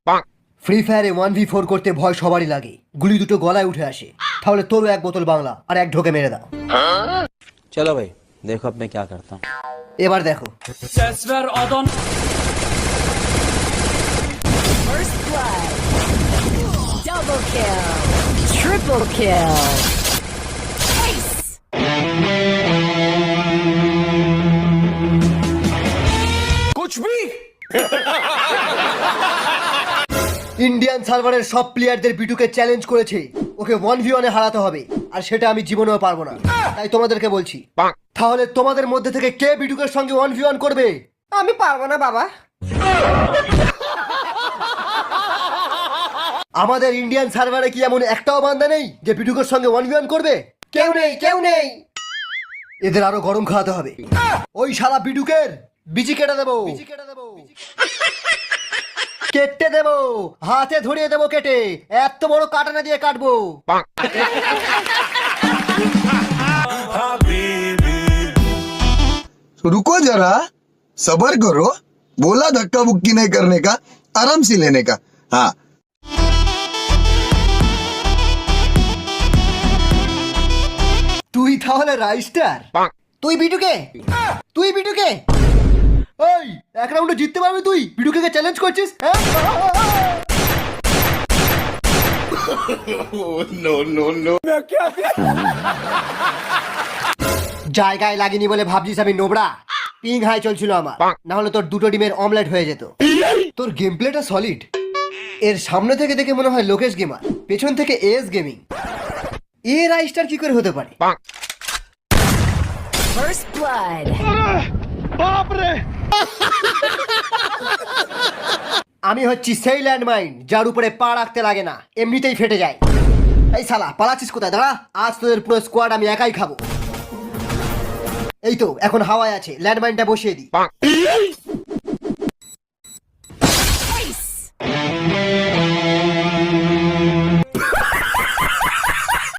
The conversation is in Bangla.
ফ্রি ফায়ারে 1v4 করতে ভয় সবারই লাগে, গুলি দুটো গলায় উঠে আসে। তাহলে তোরও এক বোতল বাংলা আর এক ঢোকে মেরে দাও। चलो भाई देखो अब मैं क्या करता हूँ। এবার দেখো। First blood. Double kill. Triple kill. Ace. Indian সার্ভারের সব প্লেয়ারদের বিটুকে চ্যালেঞ্জ করেছে, ওকে 1v1 এ হারাতে হবে, আর সেটা আমি জীবনেও পারবো না। তাই তোমাদেরকে বলছি, তাহলে তোমাদের মধ্যে থেকে কে বিটুকের সঙ্গে 1v1 করবে? আমি পারবো না বাবা। আমাদের ইন্ডিয়ান সার্ভারে কি এমন একটাও বান্দা নেই যে বিটুকের সঙ্গে 1v1 করবে? কেউ নেই, কেউ নেই। এদের আরো গরম খাওয়াতে হবে। ওই শালা বিটুকের বিচি কেটে দেবো, কেটে দেবো, হাতে ধরিয়ে দেবো কেটে, এত বড় কাটানা দিয়ে কাটবো। रुको जरा, सबर करो। बोला धक्का बुक्की नहीं करने का, आराम से लेने का। हाँ, তুই তাহলে রাইস্টার? তুই বিটুকে, তুই বিটুকে। ওই এক রাউন্ডে জিততে পারবি তুই? বিটুকে চ্যালেঞ্জ করছিস? হ্যাঁ? জায়গায় লাগেনি বলে ভাবছিস আমি নোবড়া? পিং হাই চলছিল আমার, না হলে তোর দুটো ডিমের অমলেট হয়ে যেত। তোর গেম প্লেটা সলিড। এর সামনে থেকে দেখে মনে হয় লোকেশ গেমার, পেছন থেকে এস গেমিং। এ রাইস্টার কি করে হতে পারে? First blood. আমি হচ্ছি সেই ল্যান্ডমাইন যার উপরে পা রাখতে লাগে না, এমনিতেই ফেটে যায়। এই শালা পালাচ্ছিস কোথায়? দাঁড়া, আজ তোদের পুরো স্কোয়াড আমি একাই খাবো। এই তো এখন হাওয়ায় আছে, ল্যান্ডমাইনটা বসিয়ে দিই।